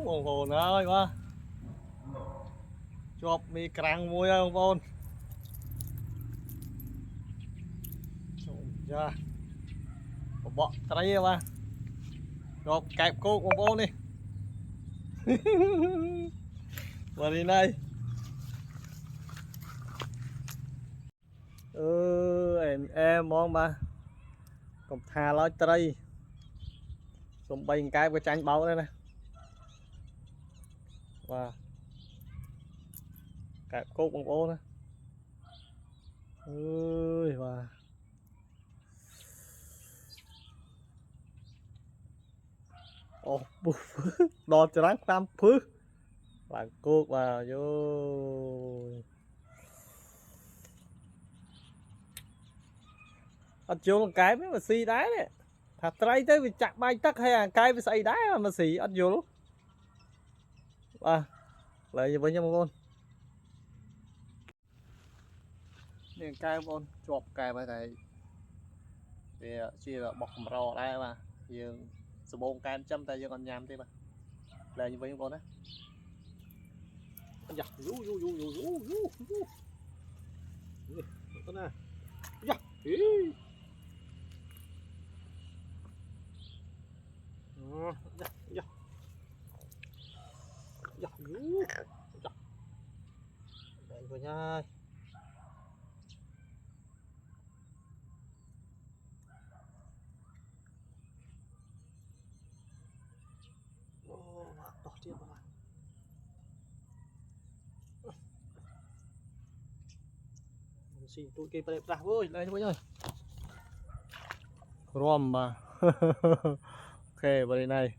Bông bồn ơi quá chụp mi càng môi ơi bông bồn ra bọ tay ba chụp kẹp cô bông bồn đi vào đi đây em mong ba còn thà lói tây xong bay cái với tranh báo đây này và kẹp cô bông bồn này ơi và ồ đo cho rắn tam phứ bạn cuốc vào vô anh vô cái mới mà xì đá đấy thật trai tới vì chặt bay tắc hay là cái với xì đá mà xì anh vô lúc à lại với nhau con nên cái con chọc cái bài này thì chỉ là bọc rò đây mà dương số 4 cái châm tay cho con nhám thế mà là như với con đấy giặc con này giặc giặc đây của nha đỏ tiếp vào xin tụi kia đẹp ra ơi đây thôi ơi rom mà ok vào đây này